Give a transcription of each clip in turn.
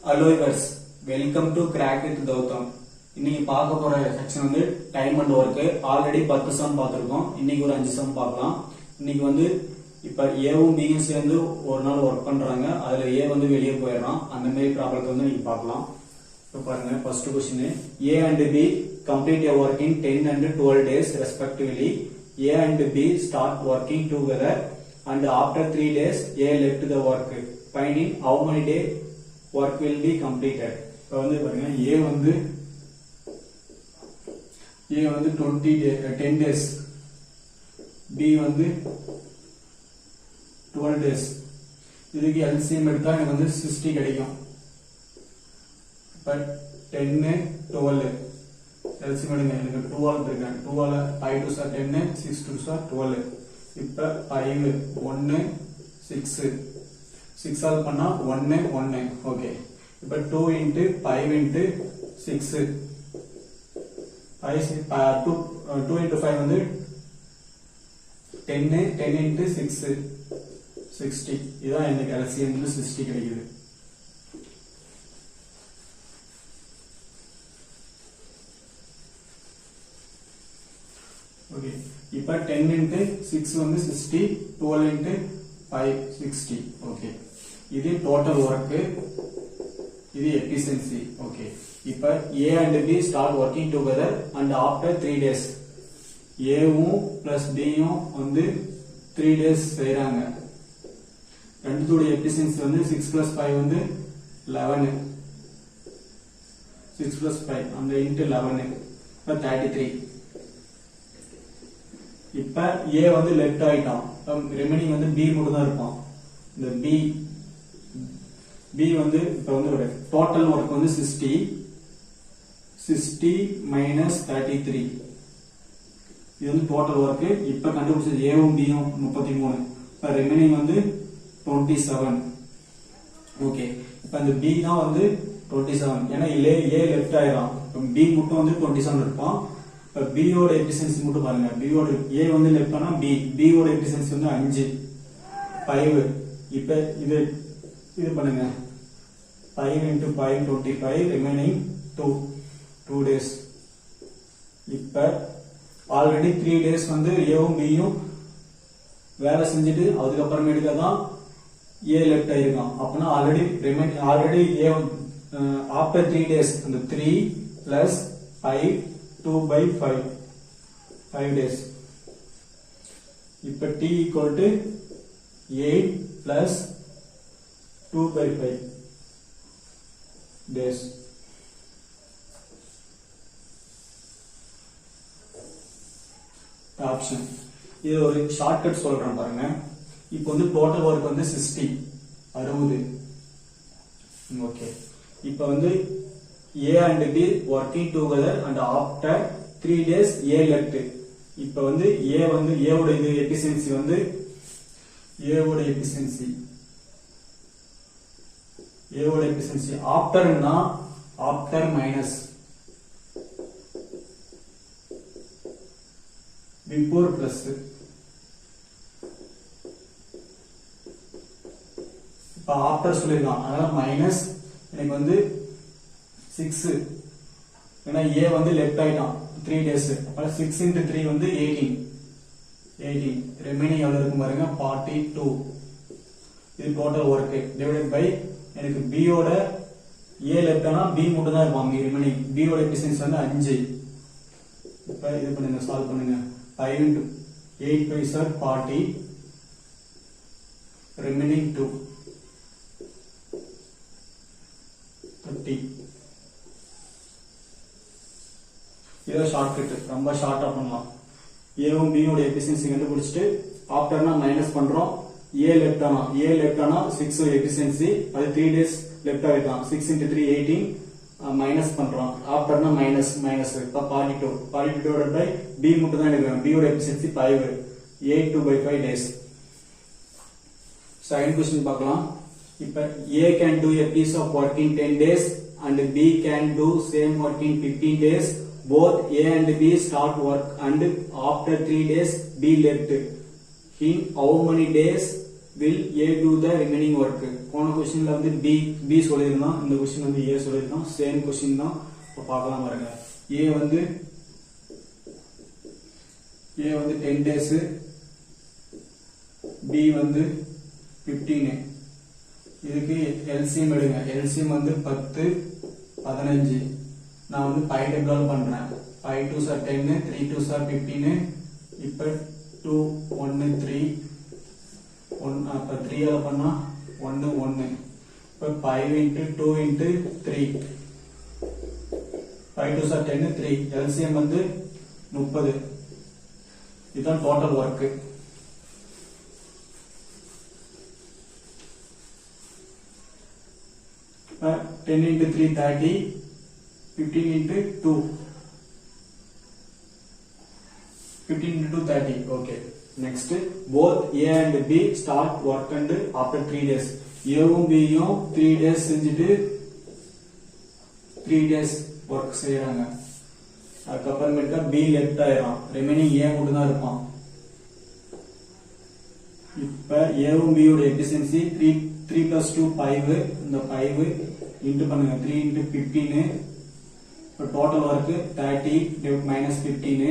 Hello viewers, welcome to Crack with Gautam. இன்னைக்கு பார்க்க போற செக்ஷன் வந்து time and work. Already 10 sum பார்த்திருக்கோம். இன்னைக்கு ஒரு 5 சம் பார்க்கலாம். இன்னைக்கு வந்து இப்ப ஏவும் பியும் சேர்ந்து ஒரு நாள் ஒர்க் பண்றாங்க. அதுல ஏ வந்து வெளியே போயிடறான். அந்த மாதிரி ப்ராப்ளத்தை வந்து நீங்க பார்க்கலாம். இப்ப பாருங்க first question A and B complete a work in 10 and 12 days respectively. A and B start working together and after 3 days A left the work. Finding how many days work will be completed. இப்போ வந்து பாருங்க A வந்து 10 days, B வந்து 12 days. இதுக்கு LCM எடுத்தா எனக்கு வந்து 60 கிடைக்கும். இப்ப 10 12 LCM எடுங்க, எனக்கு 12 இருக்கு. 12 5 2 சார் 10, 6 2 சார் 12. இப்ப 5 1 6 6 சால்வ் பண்ணா 1 1. ஓகே, இப்ப 2 into 5 into 6 2 into 5 வந்து 10 10 into 6 60. இதான் எனக்கு LCM வந்து 60 கிடைக்குது. ஓகே, இப்ப 10 into 6 வந்து 60, 12 into 5 60. ஓகே, இது டோட்டல் ஒர்க், இது எஃபிஷியன்சி. ஓகே, இப்ப A and B start working together and after 3 days A வும் plus B யும் வந்து 3 days செய்றாங்க. ரெண்டுத்தோட எஃபிஷியன்சி வந்து 6 plus 5 வந்து 11. 6 plus 5 அந்த into 11 இப்ப 33. இப்ப A வந்து லெஃப்ட் ஆயிட்டான். ரிமைனிங் வந்து B மட்டும் தான் இருப்பான். இந்த B வந்து இப்ப வந்து டோட்டல் ஒர்க் வந்து 60 minus 33. இது வந்து டோட்டல் ஒர்க். இப்ப கண்டுபிடிச்சது A வும் B யும் 33. இப்ப ரிமைனிங் வந்து 27. ஓகே, இப்ப இந்த B தான் வந்து 27. ஏன்னா A லெஃப்ட் ஆயிடும். இப்ப B மட்டும் வந்து 27 இருப்பான். இப்ப B யோட எஃபிஷியன்சி மட்டும் பாருங்க. B யோட A வந்து லெஃப்ட் ஆனா B யோட எஃபிஷியன்சி வந்து 5 5. இப்ப இது பண்ணுங்க, 5 into 5 25, remaining 2 days. இப்ப ஆல்ரெடி 3 days வந்து ஏவும் பியும் வேலை செஞ்சுட்டு அதுக்கப்புறமேட்டுக்கு தான் A லெஃப்ட் ஆயிருக்கான். அப்பனா ஆல்ரெடி A after 3 days அந்த 3 plus 5 2 by 5 days. இப்ப T equal to 8 plus 2 by 5 days. Option இது ஒரு ஷார்ட்கட் சொல்றேன் பாருங்க. இப்போ வந்து டோட்டல் ஒர்க் வந்து 60 60. ஓகே, இப்போ வந்து A and B working together and after 3 days A left. இப்போ வந்து A ஓட இது எஃபிஷியன்சி வந்து A ஓட எஃபிஷியன்சி ஆஃப்டர்னா ஆஃப்டர் மைனஸ் பிஃபோர் பிளஸ். இப்ப ஆஃப்டர் சொல்லிருக்கான், அதனால மைனஸ் எனக்கு வந்து 6. ஏன்னா A வந்து லெஃப்ட் ஆயிட்டான் 3 days. அப்ப 6 into 3 வந்து 18. ரிமைனிங் எவ்வளவு இருக்கும் பாருங்க, 42. இது டோட்டல் ஒர்க் டிவைடட் பை எனக்கு B யோட A லெஃப்ட் ஆனா B மட்டும் தான் இருக்கும். ரிமைனிங் B யோட எஃபிஷியன்சி வந்து 5. இப்ப இது பண்ணுங்க, சால்வ் பண்ணுங்க. 5 into 8 by 40, remaining 2 30. இது ஷார்ட்கட், ரொம்ப ஷார்ட்டா பண்ணலாம். A வும் B யோட எஃபிஷியன்சி கண்டுபிடிச்சிட்டு ஆஃப்டர்னா மைனஸ் பண்றோம். A லெஃப்ட் ஆனா 6 எஃபிஷியன்சி, அது 3 days லெஃப்ட் ஆயிட்டான். 6 into 3 18 மைனஸ் பண்றோம். ஆஃப்டர்னா மைனஸ் இப்ப 42 divided by B மட்டும் தான் எடுக்கிறோம். B யோட efficiency 5 8 2 by 5 days. Second question பார்க்கலாம். இப்ப A can do a piece of work in 10 days and B can do same work in 15 days. Both A and B start work and after 3 days B left. In how many days will A do the remaining work? போன क्वेश्चनல வந்து B சொல்லிருந்தோம், இந்த question வந்து A சொல்லிருந்தோம், same question தான். இப்ப பார்க்கலாம் பாருங்க. A வந்து 10 days, B வந்து 15. இதுக்கு LCM எடுங்க. LCM வந்து 10 15. நான் வந்து பை டேபிள் பண்றேன். 5 2s are 10, 3 2s are 15. இப்ப 2 1 3 1 அப்ப 3 ஆல பண்ணா 1 1. இப்ப 5 into 2 into 3. 5 2s are 10, 3. LCM வந்து 30. இதுதான் டோட்டல் வர்க். இப்ப 10 into 3 30, 15 into 2 15 into 30. Okay. Next, both A and B start work and after 3 days. A வும் B யும் 3 days செஞ்சிட்டு 3 days work செய்யறாங்க. அதுக்கப்புறமேட்டா B லெஃப்ட் ஆயிரும், ரிமைனிங் A மட்டும் தான் இருப்பான். இப்ப A வும் B யோட எஃபிஷியன்சி 3 plus 2 5. இந்த 5 இன்டு பண்ணுங்க 3 into 15. இப்ப டோட்டல் வர்க் 30 minus 15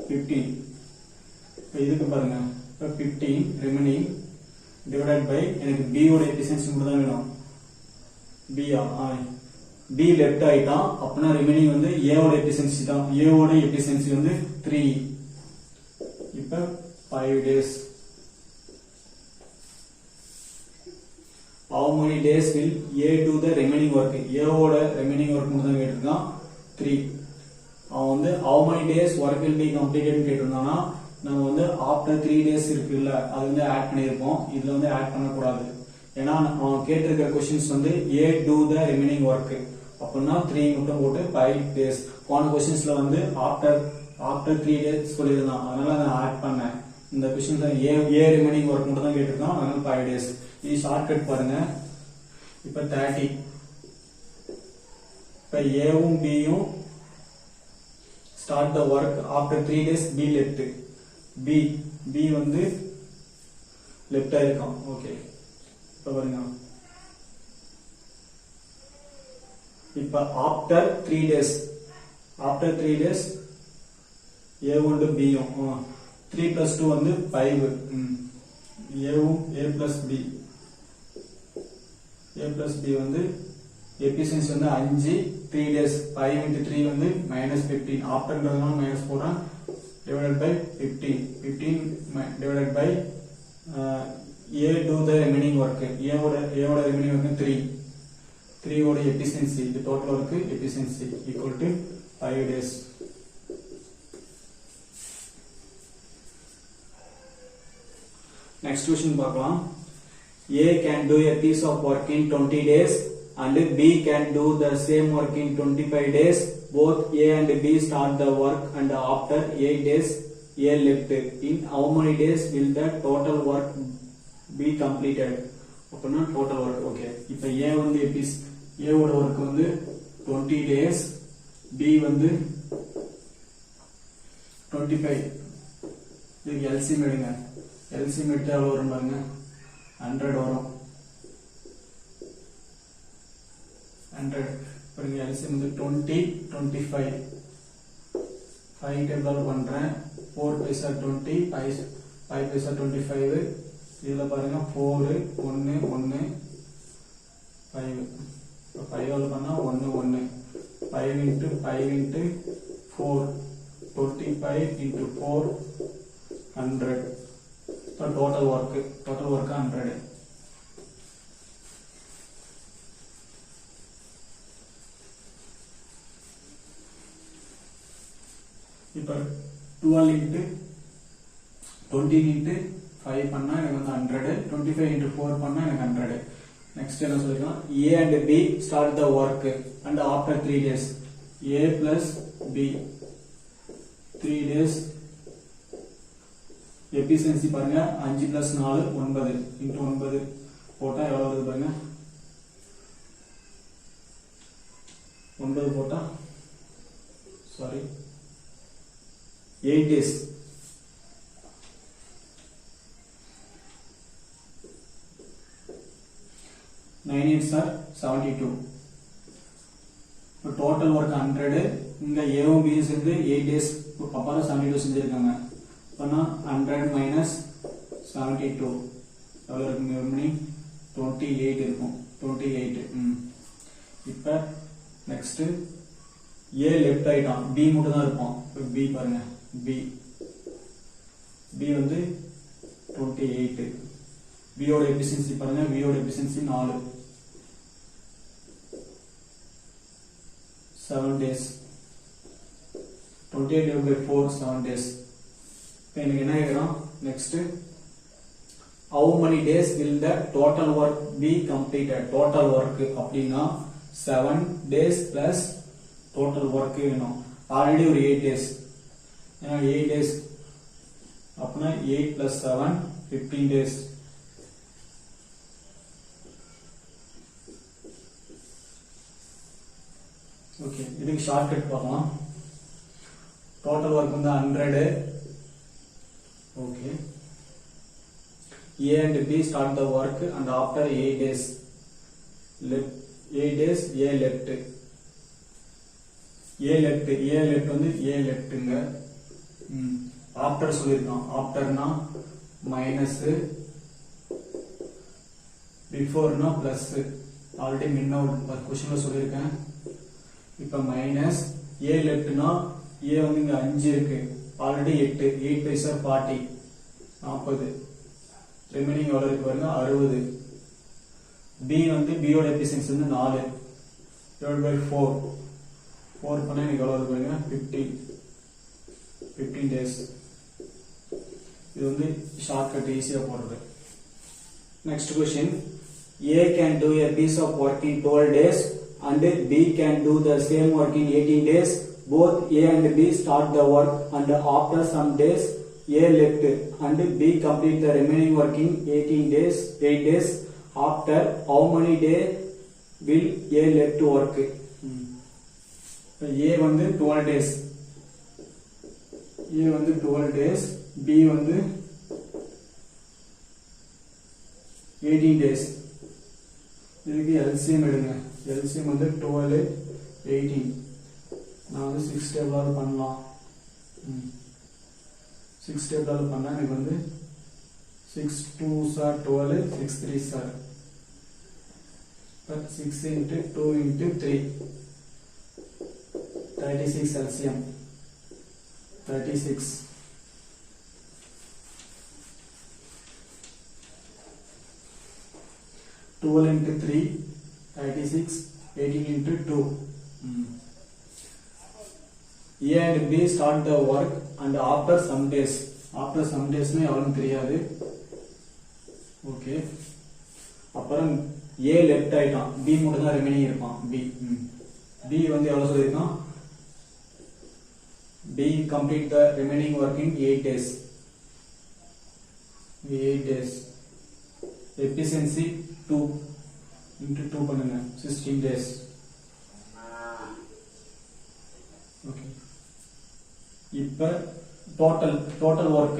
15. இப்ப இதுக்கு பாருங்க, இப்ப 15 ரிமைனிங் டிவைடட் பை, எனக்கு B யோட எஃபிஷியன்சி மட்டும் தான் வேணும். B லெஃப்ட் ஆயிட்டான், அப்பனா ரிமைனிங் வந்து A யோட எஃபிஷியன்சி தான். A யோட எஃபிஷியன்சி வந்து 3. இப்ப 5 days. How many days will A do the remaining work? A யோட ரிமைனிங் ஒர்க் மட்டும் தான் கேட்டிருக்கான் 3. அவன் வந்து how many days work will be completed கேட்டிருந்தானா நம்ம வந்து after 3 days இருக்குல்ல, அது வந்து ஆட் பண்ணியிருப்போம். இதுல வந்து ஆட் பண்ணக்கூடாது. ஏன்னா அவன் கேட்டிருக்கிற கொஸ்டின்ஸ் வந்து A do the remaining work அப்படின்னா 3 மட்டும் போட்டு 5 days. போன கொஸ்டின்ஸ்ல வந்து after 3 days சொல்லியிருந்தான், அதனால நான் ஆட் பண்ணேன். இந்த கொஸ்டின்ஸ்ல A remaining work மட்டும் தான் கேட்டிருக்கான், அதனால 5 days. இது ஷார்ட்கட் பாருங்க. இப்ப 30. இப்ப A வும் B யும் start the work after 3 days. B left. B வந்து லெஃப்ட் ஆயிருக்கான். ஓகே, இப்ப பாருங்க. இப்ப after 3 days A and B யும் 3 plus 2 வந்து 5. A வும் A plus B வந்து எஃபிஷியன்சி வந்து 5 3 days 5 into 3 வந்து -15. ஆஃப்டர்ன்றதுனால மைனஸ் போடுறேன், divided by 15 divided by A do the remaining work. A ஓட remaining work 3 ஓட எஃபிஷியன்சி, இது total work efficiency equal to 5 days. Next question பார்க்கலாம். A can do a piece of work in 20 days and B can do the same work in 25 days. Both A and B start the work and after 8 days A left. In how many days will the total work be completed? அப்படின்னா total work. Okay, இப்ப A வந்து A ஓட work வந்து 20 days, B வந்து 25. இதுக்கு LCM எடுங்க. LCM எடுத்தா எவ்வளவு வரும் பாருங்க, 100 வரும். 100 பாருங்க. LCM வந்து 20 25. 5 டேபிள் பண்றேன். 4 பைசா 20, 5 பைசா 25. இதுல பாருங்க 4 1 1 5. 5 ஆல் பண்ணா 1 1. 5 into 4 25 into 4 100. So total work 100. இப்ப 12 into 20 into 5 பண்ணா எனக்கு வந்து 100. 25 into 4 பண்ணா எனக்கு 100. நெக்ஸ்ட் என்ன சொல்லிருக்கோம், A and B start the work and after 3 days A plus B 3 days efficiency பாருங்க 5 plus 4 9 into 9 போட்டா எவ்வளவு வருது பாருங்க. 9 போட்டா 8 days. 9 8s are 72. இப்போ டோட்டல் ஒர்க் 100. இங்க ஏவும் பியும் சேர்ந்து 8 days அப்புறம் 72 செஞ்சிருக்காங்க. அப்பனா 100 minus 72 எவ்வளவு இருக்கும் ரிமைனிங் 28 இருக்கும். 28. இப்போ நெக்ஸ்ட் A லெஃப்ட் ஆயிட்டான், B மட்டும் தான் இருப்பான். இப்போ B பாருங்க, B வந்து 28. B ஓட எஃபிஷியன்சி பாருங்க, B ஓட efficiency 4. 7 days. 28 divided by 4 7 days. இப்போ எனக்கு என்ன கேக்குறான் next how many days will the total work be completed? Total work அப்படினா 7 days plus total work வேணும். ஆல்ரெடி ஒரு 8 days. ஏன்னா 8 days அப்பனா 8 plus 7 15 days. ஓகே, இதுக்கு ஷார்ட்கட் பார்க்கலாம். டோட்டல் ஒர்க் வந்து 100. Okay, A and B start the work and after 8 days left 8 days A left வந்து A leftங்க. ஆஃப்டர் சொல்லிருக்கான். ஆஃப்டர்னா மைனஸ், பிஃபோர்னா பிளஸ். ஆல்ரெடி முன்ன ஒரு क्वेश्चनல சொல்லிருக்கேன். இப்போ மைனஸ் A leftனா A வந்து இங்க 5 இருக்கு, ஆல்ரெடி 8. 8 5 40 40. ரிமைனிங் எவ்வளவு இருக்கு பாருங்க 60. B வந்து B ஓட எஃபிஷியன்சி வந்து 4 divided by 4 பண்ணா எனக்கு எவ்வளவு இருக்கு பாருங்க 15 days. இது வந்து ஷார்ட்கட் ஈஸியா போறது. Next question, A can do a piece of work in 12 days and B can do the same work in 18 days. Both A and B start the work and after some days A left and B complete the remaining work in 8 days. After how many days will A left work? A வந்து 12 days, A வந்து 12 days, B வந்து 18 days. இதுக்கு LCM எடுங்க. LCM வந்து 12 18. நான் வந்து 6 டேபிளால பண்ணலாம். 6 டேபிளால பண்ணா எனக்கு வந்து 6 2s are 12, 6 3s are, but 6 into 2 into 3 36 LCM 36. Twelve into 3 36, 18 into 2. A and B start the work and after some days. After some days னா எவ்வளவுன்னு தெரியாது. ஓகே, அப்புறம் A லெஃப்ட் ஆயிட்டான், B மட்டும் தான் ரிமைனிங் இருப்பான். B வந்து எவ்வளவு சொல்லிருக்கான்? B complete the remaining work in 8 days. 8 days. Efficiency 2 into 2 பண்ணுங்க 16 days. ஓகே, இப்ப total work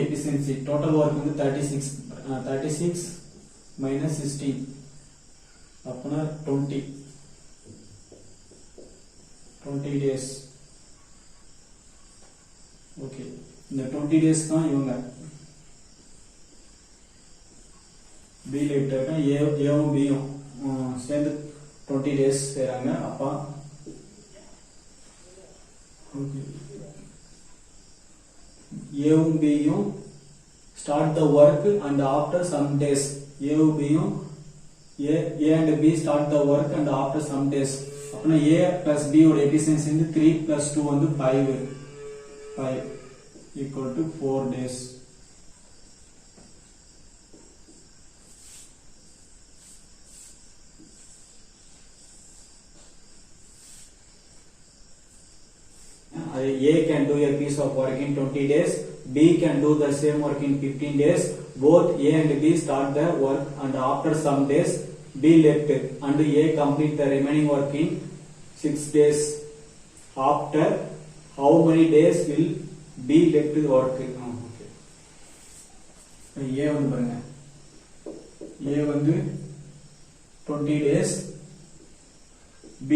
efficiency total work வந்து 36 minus 16 அப்பனா 20 days. ஓகே, இந்த 20 days தான் இவங்க B லெஃப்ட் ஆயிட்டா ஏவும் பியும் சேர்ந்து 20 days செய்றாங்க. அப்பா ஓகே, ஏவும் பியும் start the work and after some days. ஏவும் பியும் A and B start the work and after some days. அப்பனா A plus B ஓட எஃபிஷியன்சி வந்து 3 plus 2 வந்து 5 equal to 4 days. A can do a piece of work in 20 days, B can do the same work in 15 days. Both A and B start the work and after some days B left and A complete the remaining work in 6 days. After how many days will B left work? Okay. A வந்து பாருங்க, A வந்து 20 days, B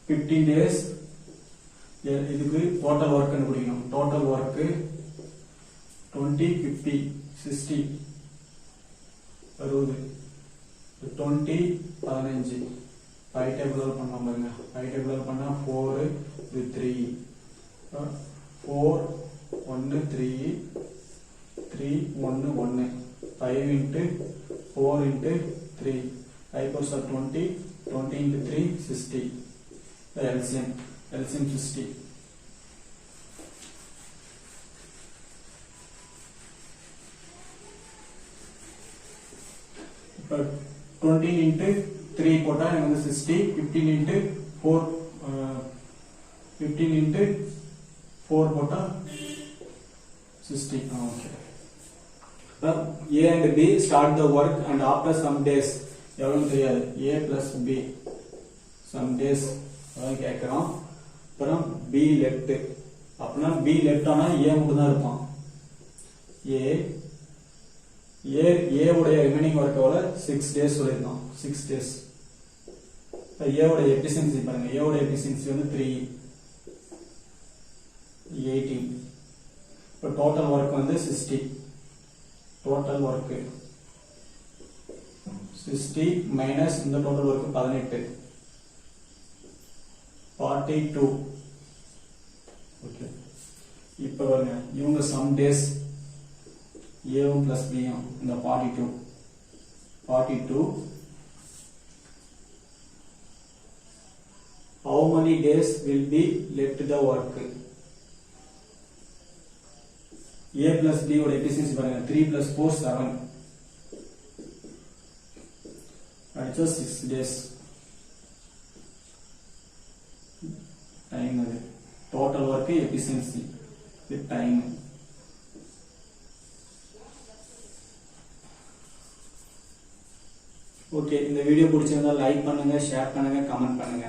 15 days. இதுக்கு total work கண்டுபிடிக்கணும். Total work 20, 50, 60 60 20 15 5 table பண்ணலாம் பாருங்க. 5 table பண்ணா 4 இது 3 4 1 3 3 1 1 5 into 4 into 3 5 4 are 20 20 into 3 60 the LCM 60 but 20 into 3 போட்டா எனக்கு 60 15 into 4 15 into 4 போட்டா 60 okay A and B start the work and after some days எவ்வளவு தெரியாது A plus B some days அதான் கேட்கிறோம் அப்புறம் B left அப்படின்னா B left ஆனா A மட்டும் தான் இருப்பான் A உடைய ரிமைனிங் ஒர்க் எவ்வளவு 6 days சொல்லிருக்கோம் 6 days A உடைய எஃபிஷியன்சி பாருங்க A உடைய எஃபிஷியன்சி வந்து 3 18 இப்போ டோட்டல் ஒர்க் வந்து 60 total work 60 minus இந்த total work 18 42 okay இப்போ பாருங்க இவங்க some days A plus B இந்த 42 how many days will be left the work A plus B ஓட efficiency பாருங்க 3 plus 4 7 அடிச்சா 6 days டைம் அது டோட்டல் ஒர்க் எஃபிஷியன்சி இது டைம் ஓகே இந்த வீடியோ பிடிச்சிருந்தா லைக் பண்ணுங்க ஷேர் பண்ணுங்க கமெண்ட் பண்ணுங்க